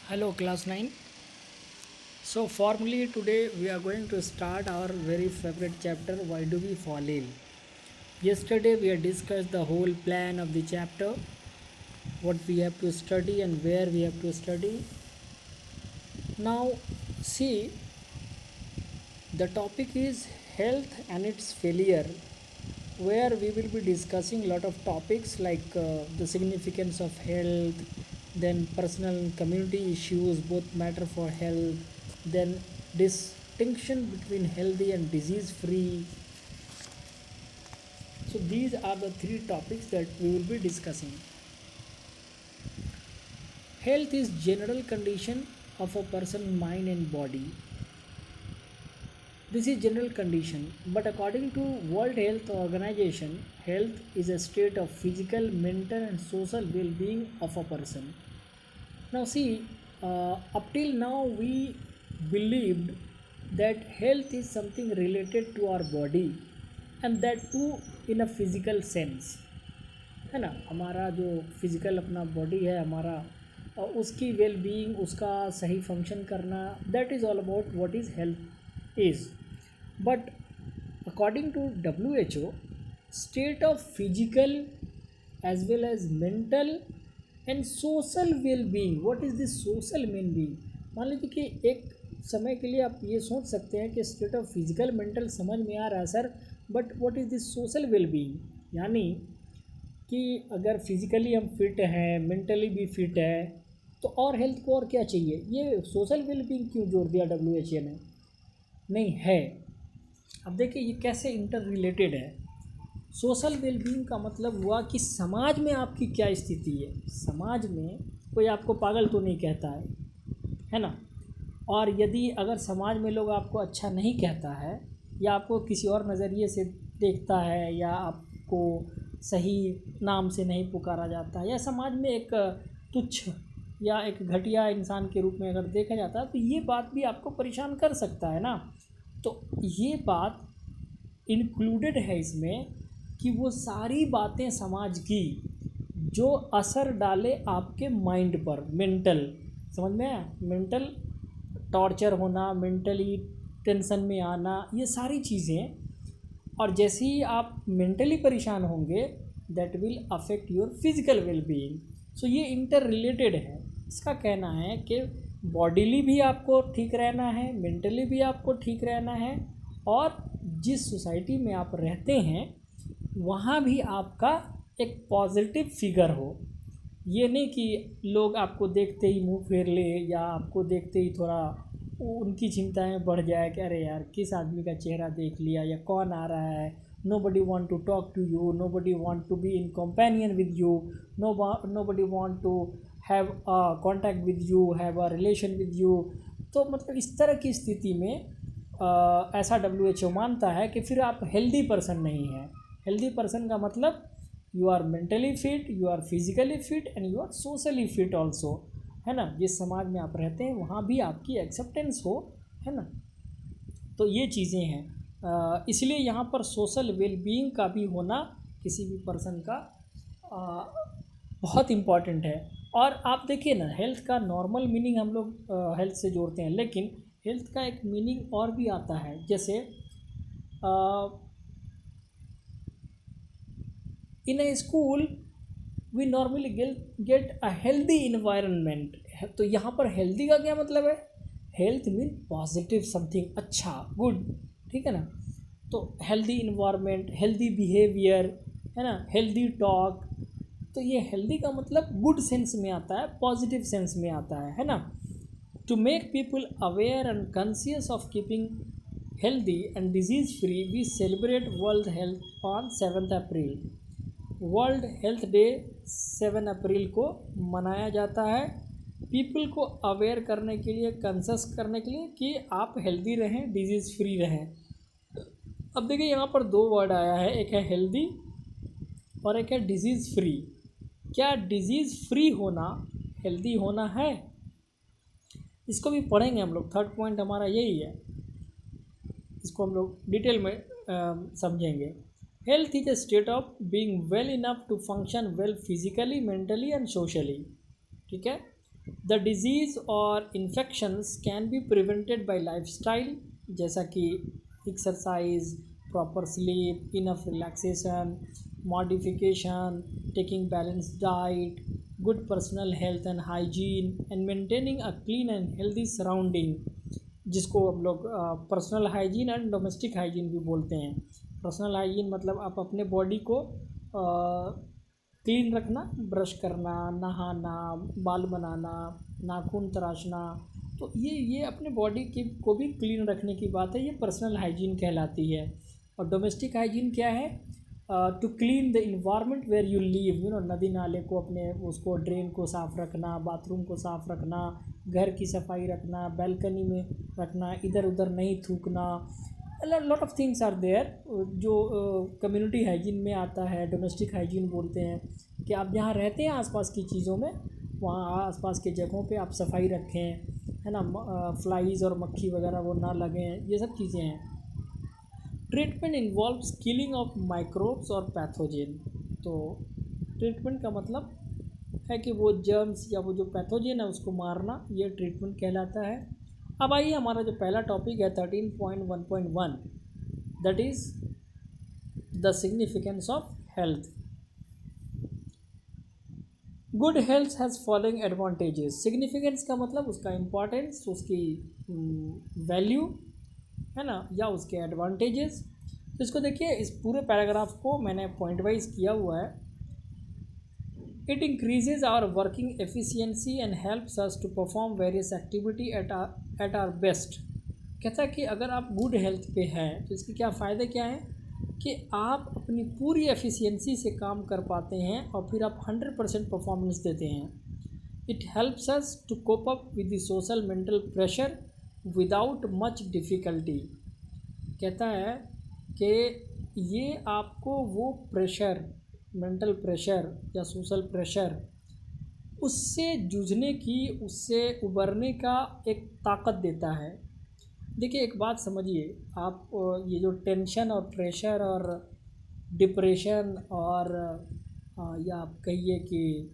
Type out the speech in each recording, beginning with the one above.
Hello, class 9. So, formally, today we are going to start our very favorite chapter, Why Do We Fall Ill? Yesterday, we had discussed the whole plan of the chapter, what we have to study and where we have to study. Now, see, the topic is health and its failure, where we will be discussing a lot of topics like the significance of health, then personal and community issues both matter for health, then distinction between healthy and disease free. So these are the three topics that we will be discussing. Health is general condition of a person's mind and body. This is general condition, but according to World Health Organization, health is a state of physical, mental, and social well-being of a person. Now, see, up till now we believed that health is something related to our body, and that too in a physical sense. है ना, हमारा जो physical अपना body है हमारा, उसकी well being, उसका सही फंक्शन करना, that is all about what is health is. But according to WHO, state of physical as well as mental and social well-being. What is this social well-being? मान लीजिए कि एक समय के लिए आप ये सोच सकते हैं कि स्टेट ऑफ फिजिकल मेंटल समझ में आ रहा है sir, but what is this social well-being? यानी कि अगर फिजिकली हम फिट हैं, मेंटली भी फिट है, तो और हेल्थ को और क्या चाहिए? ये सोशल वेल-बीइंग क्यों जोड़ दिया WHO ने? नहीं है. अब देखिए ये कैसे इंटर रिलेटेड है. सोशल वेलबींग का मतलब हुआ कि समाज में आपकी क्या स्थिति है. समाज में कोई आपको पागल तो नहीं कहता है ना. और यदि अगर समाज में लोग आपको अच्छा नहीं कहता है, या आपको किसी और नज़रिए से देखता है, या आपको सही नाम से नहीं पुकारा जाता है, या समाज में एक तुच्छ या एक घटिया इंसान के रूप में अगर देखा जाता है, तो ये बात भी आपको परेशान कर सकता है ना. तो ये बात इंक्लूडेड है इसमें कि वो सारी बातें समाज की जो असर डाले आपके माइंड पर, मेंटल, समझ में आया? मेंटल टॉर्चर होना, मेंटली टेंशन में आना, ये सारी चीज़ें. और जैसे ही आप मेंटली परेशान होंगे, that will affect your physical wellbeing. So ये इंटर रिलेटेड है. इसका कहना है कि बॉडीली भी आपको ठीक रहना है, मेंटली भी आपको ठीक रहना है, और जिस सोसाइटी में आप रहते हैं वहाँ भी आपका एक पॉजिटिव फिगर हो. ये नहीं कि लोग आपको देखते ही मुंह फेर ले, या आपको देखते ही थोड़ा उनकी चिंताएं बढ़ जाए कि अरे यार किस आदमी का चेहरा देख लिया, या कौन आ रहा है. Nobody want to talk to you, nobody want to be in companion with you, nobody want to have a contact with you, have a relation with you. तो मतलब इस तरह की स्थिति में ऐसा WHO मानता है कि फिर आप हेल्दी पर्सन नहीं हैं. हेल्दी पर्सन का मतलब you are mentally fit, you are physically fit, and you are socially fit also, है ना. जिस समाज में आप रहते हैं वहाँ भी आपकी एक्सेप्टेंस हो, है ना. तो ये चीज़ें हैं. इसलिए यहाँ पर सोशल वेलबीइंग का भी होना किसी भी पर्सन का बहुत इम्पॉर्टेंट है. और आप देखिए ना, हेल्थ का नॉर्मल मीनिंग हम लोग हेल्थ से जोड़ते हैं, लेकिन हेल्थ का एक मीनिंग और भी आता है. जैसे in a school we normally get a healthy environment. तो यहाँ पर हेल्दी का क्या मतलब है? हेल्थ मीन पॉजिटिव समथिंग, अच्छा, गुड, ठीक है ना. तो हेल्दी इन्वायरमेंट, हेल्दी बिहेवियर, है ना, हेल्दी टॉक. तो ये हेल्दी का मतलब गुड सेंस में आता है, पॉजिटिव सेंस में आता है ना. To make people aware and conscious of keeping healthy and disease free, we celebrate world health on 7 April. World health day 7 April को मनाया जाता है पीपल को अवेयर करने के लिए, कंसस करने के लिए कि आप हेल्दी रहें, डिजीज़ फ्री रहें. अब देखिए यहाँ पर दो वर्ड आया है, एक है हेल्दी और एक है डिजीज़ फ्री. क्या डिजीज़ फ्री होना हेल्दी होना है? इसको भी पढ़ेंगे हम लोग. थर्ड पॉइंट हमारा यही है, इसको हम लोग डिटेल में समझेंगे. Health is a state of being well enough to function well physically, mentally and socially. ठीक है. द डिजीज़ और infections can be prevented by lifestyle, जैसा कि exercise, proper sleep, enough relaxation, modification, taking balance diet, good personal health and hygiene and maintaining a clean and healthy surrounding, जिसको हम लोग personal hygiene and domestic hygiene भी बोलते हैं। Personal hygiene मतलब आप अपने बॉडी को क्लीन रखना, ब्रश करना, नहाना, बाल बनाना, नाखून तराशना, तो ये अपने बॉडी की को भी क्लीन रखने की बात है, ये पर्सनल हाइजीन कहलाती है। और डोमेस्टिक हाइजीन क्या है? To clean the environment where you live, नदी नाले को अपने उसको ड्रेन को साफ़ रखना, बाथरूम को साफ़ रखना, घर की सफाई रखना, बैल्कनी में रखना, इधर उधर नहीं थूकना, lot of things are there जो कम्युनिटी हाइजीन में आता है। डोमेस्टिक हाइजीन बोलते हैं कि आप जहाँ रहते हैं आसपास की चीज़ों में, वहाँ आसपास के जगहों पे आप सफाई रखें, है ना, फ्लाइज और मक्खी वगैरह वो ना लगें, ये सब चीज़ें हैं। Treatment involves killing of microbes और पैथोजेन, तो ट्रीटमेंट का मतलब है कि वो जर्म्स या वो जो पैथोजेन है उसको मारना, ये ट्रीटमेंट कहलाता है। अब आइए हमारा जो पहला टॉपिक है 13.1.1, that is the significance of health. Good health has following advantages. Significance का मतलब उसका इम्पॉर्टेंस, उसकी वैल्यू, है ना, या उसके एडवांटेजेस। तो इसको देखिए, इस पूरे पैराग्राफ को मैंने पॉइंट वाइज किया हुआ है। It increases our working efficiency and helps us to perform various activity at our best. कहता है कि अगर आप गुड हेल्थ पे हैं तो इसके क्या फ़ायदे क्या हैं कि आप अपनी पूरी एफिशिएंसी से काम कर पाते हैं और फिर आप 100% परफॉर्मेंस देते हैं। It helps us to cope up with the social mental pressure without much difficulty. कहता है कि ये आपको वो प्रेशर, मेंटल प्रेशर या सोशल प्रेशर, उससे जूझने की, उससे उबरने का एक ताकत देता है। देखिए एक बात समझिए, आप ये जो टेंशन और प्रेशर और डिप्रेशन और या आप कहिए कि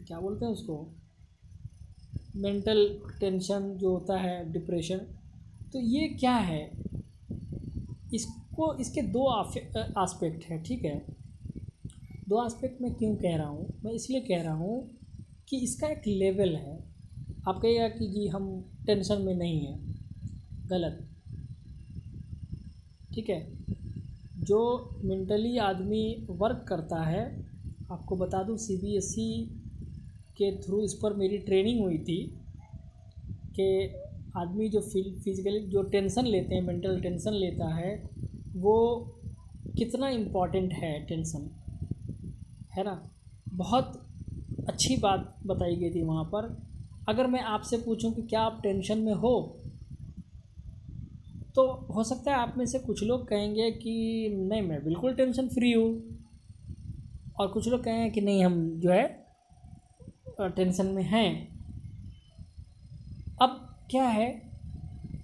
क्या बोलते हैं उसको, मेंटल टेंशन जो होता है, डिप्रेशन, तो ये क्या है? इसको इसके दो आस्पेक्ट हैं, ठीक है। दो एस्पेक्ट मैं क्यों कह रहा हूँ? मैं इसलिए कह रहा हूँ कि इसका एक लेवल है। आप कहिएगा कि जी हम टेंशन में नहीं हैं, गलत, ठीक है। जो मेंटली आदमी वर्क करता है, आपको बता दूँ सीबीएसई के थ्रू इस पर मेरी ट्रेनिंग हुई थी कि आदमी जो फिजिकली जो टेंशन लेते हैं, मेंटल टेंशन लेता है, वो कितना इम्पॉर्टेंट है टेंशन, है ना। बहुत अच्छी बात बताई गई थी वहाँ पर। अगर मैं आपसे पूछूं कि क्या आप टेंशन में हो, तो हो सकता है आप में से कुछ लोग कहेंगे कि नहीं मैं बिल्कुल टेंशन फ्री हूँ, और कुछ लोग कहेंगे कि नहीं हम जो है टेंशन में हैं। अब क्या है,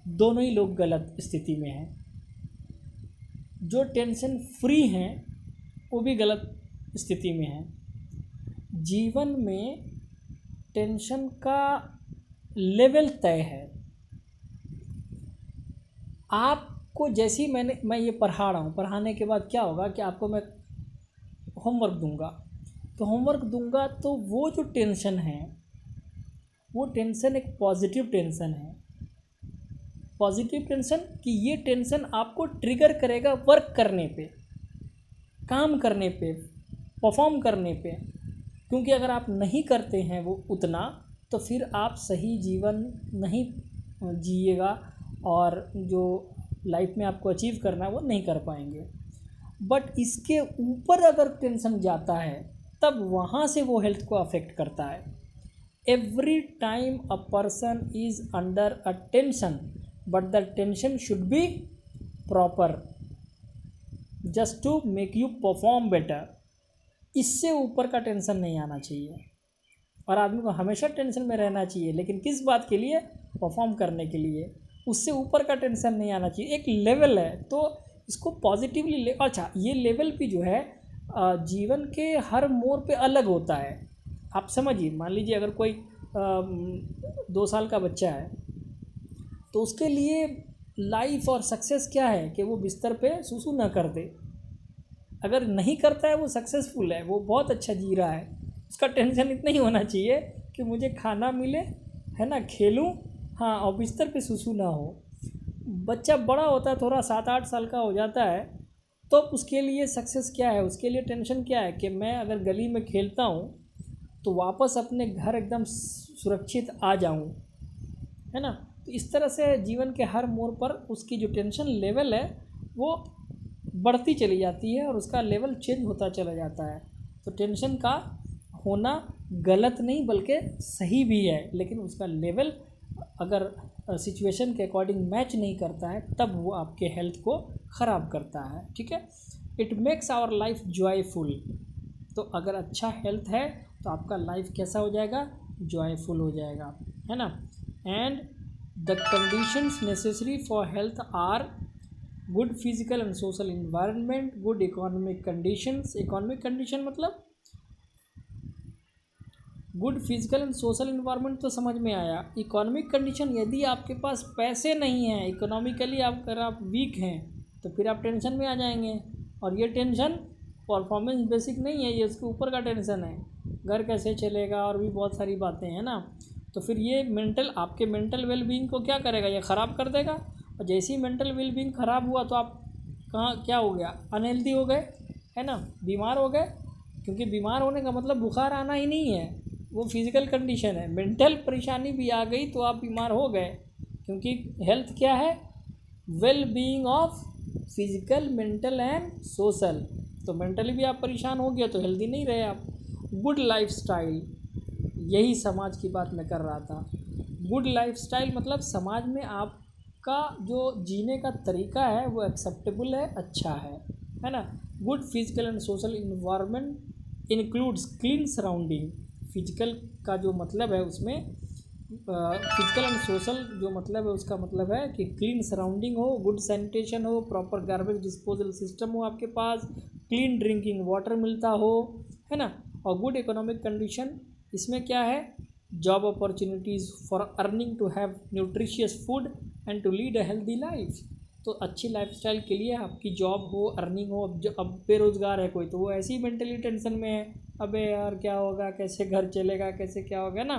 दोनों ही लोग गलत स्थिति में हैं। जो टेंशन फ्री हैं वो भी गलत स्थिति में हैं। जीवन में टेंशन का लेवल तय है। आपको जैसी मैं ये पढ़ा रहा हूँ, पढ़ाने के बाद क्या होगा कि आपको मैं होमवर्क दूंगा, तो होमवर्क दूंगा तो वो जो टेंशन है, वो टेंशन एक पॉजिटिव टेंशन है। पॉजिटिव टेंशन कि ये टेंशन आपको ट्रिगर करेगा वर्क करने पे, काम करने पे, परफॉर्म करने पे। क्योंकि अगर आप नहीं करते हैं वो उतना, तो फिर आप सही जीवन नहीं जिएगा और जो लाइफ में आपको अचीव करना है वो नहीं कर पाएंगे। बट इसके ऊपर अगर टेंशन जाता है, तब वहाँ से वो हेल्थ को अफेक्ट करता है। Every time a person is under a tension, but the tension should be proper just to make you perform better. इससे ऊपर का टेंशन नहीं आना चाहिए, और आदमी को हमेशा टेंशन में रहना चाहिए, लेकिन किस बात के लिए? परफॉर्म करने के लिए। उससे ऊपर का टेंशन नहीं आना चाहिए। एक लेवल है, तो इसको पॉजिटिवली ले। अच्छा, ये लेवल भी जो है जीवन के हर मोड़ पे अलग होता है। आप समझिए, मान लीजिए अगर कोई 2 साल का बच्चा है, तो उसके लिए लाइफ और सक्सेस क्या है कि वो बिस्तर पे सुसु ना कर दे। अगर नहीं करता है वो सक्सेसफुल है, वो बहुत अच्छा जी रहा है। उसका टेंशन इतना ही होना चाहिए कि मुझे खाना मिले, है ना, खेलूं, हाँ, और बिस्तर पे सुसु ना हो। बच्चा बड़ा होता है, थोड़ा 7-8 साल का हो जाता है, तो उसके लिए सक्सेस क्या है, उसके लिए टेंशन क्या है कि मैं अगर गली में खेलता हूँ तो वापस अपने घर एकदम सुरक्षित आ जाऊँ, है ना। तो इस तरह से जीवन के हर मोड़ पर उसकी जो टेंशन लेवल है वो बढ़ती चली जाती है और उसका लेवल चेंज होता चला जाता है। तो टेंशन का होना गलत नहीं बल्कि सही भी है, लेकिन उसका लेवल अगर सिचुएशन के अकॉर्डिंग मैच नहीं करता है तब वो आपके हेल्थ को ख़राब करता है, ठीक है। It makes our life joyful. तो अगर अच्छा हेल्थ है तो आपका लाइफ कैसा हो जाएगा, जॉयफुल हो जाएगा, है ना। And the conditions necessary for health are good physical and social environment, good economic conditions. Economic condition मतलब good physical and social environment तो समझ में आया। इकोनॉमिक कंडीशन, यदि आपके पास पैसे नहीं हैं, इकोनॉमिकली अगर आप वीक हैं तो फिर आप टेंशन में आ जाएंगे। और ये टेंशन परफॉर्मेंस बेसिक नहीं है, ये उसके ऊपर का टेंशन है, घर कैसे चलेगा और भी बहुत सारी बातें हैं ना। तो फिर ये मेंटल, आपके मेंटल वेलबींग को क्या करेगा, ये ख़राब कर देगा। और जैसे ही मेंटल वेलबींग ख़राब हुआ तो आप कहाँ क्या हो गया, अनहेल्दी हो गए, है ना, बीमार हो गए। क्योंकि बीमार होने का मतलब बुखार आना ही नहीं है, वो फिज़िकल कंडीशन है। मेंटल परेशानी भी आ गई तो आप बीमार हो गए। क्योंकि हेल्थ क्या है, well being of physical, mental and social. तो मेंटली भी आप परेशान हो गए तो हेल्दी नहीं रहे आप। गुड लाइफ स्टाइल, यही समाज की बात मैं कर रहा था। गुड लाइफ स्टाइल मतलब समाज में आपका जो जीने का तरीका है वो एक्सेप्टेबल है, अच्छा है ना। Good physical and social environment includes clean surrounding. Physical का जो मतलब है उसमें, फिजिकल एंड सोशल जो मतलब है उसका मतलब है कि क्लीन सराउंडिंग हो, गुड सैनिटेशन हो, प्रॉपर गार्बेज डिस्पोजल सिस्टम हो आपके पास, क्लीन ड्रिंकिंग वाटर मिलता हो, है ना। और गुड इकोनॉमिक कंडीशन, इसमें क्या है, job opportunities for earning to have nutritious food and to lead a healthy life. तो अच्छी लाइफस्टाइल के लिए आपकी जॉब हो, अर्निंग हो। अब बेरोज़गार है कोई तो वो ऐसी ही मेंटली टेंशन में है, अबे यार क्या होगा, कैसे घर चलेगा, कैसे क्या होगा ना।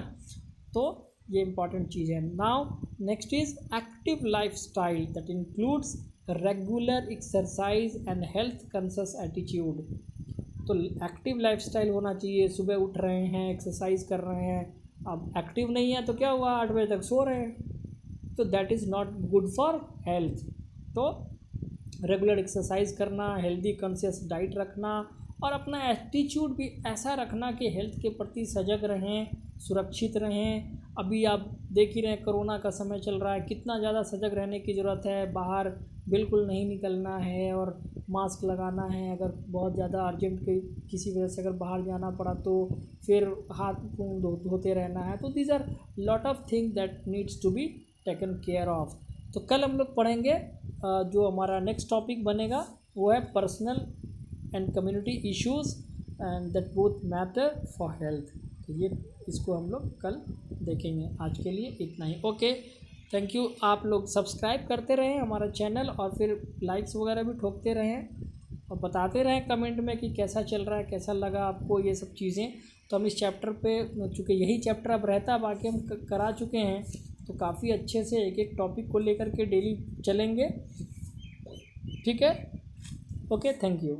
तो ये इंपॉर्टेंट चीज़ है। Now next is active life style that includes regular exercise and health conscious attitude. तो एक्टिव लाइफस्टाइल होना चाहिए, सुबह उठ रहे हैं, एक्सरसाइज कर रहे हैं। अब एक्टिव नहीं है तो क्या हुआ, 8 बजे तक सो रहे हैं, तो that is not good for health. तो रेगुलर एक्सरसाइज करना, हेल्दी कॉन्शियस डाइट रखना और अपना एटीट्यूड भी ऐसा रखना कि हेल्थ के प्रति सजग रहें, सुरक्षित रहें। अभी आप देख ही रहे हैं, कोरोना का समय चल रहा है, कितना ज़्यादा सजग रहने की ज़रूरत है। बाहर बिल्कुल नहीं निकलना है और मास्क लगाना है। अगर बहुत ज़्यादा अर्जेंट किसी वजह से अगर बाहर जाना पड़ा तो फिर हाथ मुंह धोते रहना है। तो these are lot of thing that needs to be taken care of. तो कल हम लोग पढ़ेंगे, जो हमारा नेक्स्ट टॉपिक बनेगा वो है personal and community issues and that both matter for health. तो ये इसको हम लोग कल देखेंगे। आज के लिए इतना ही, ओके, थैंक यू। आप लोग सब्सक्राइब करते रहें हमारा चैनल और फिर लाइक्स वगैरह भी ठोकते रहें और बताते रहें कमेंट में कि कैसा चल रहा है, कैसा लगा आपको ये सब चीज़ें। तो हम इस चैप्टर पे, चूँकि यही चैप्टर अब रहता है, बाकी हम करा चुके हैं, तो काफ़ी अच्छे से एक एक टॉपिक को लेकर के डेली चलेंगे, ठीक है। Okay, thank you.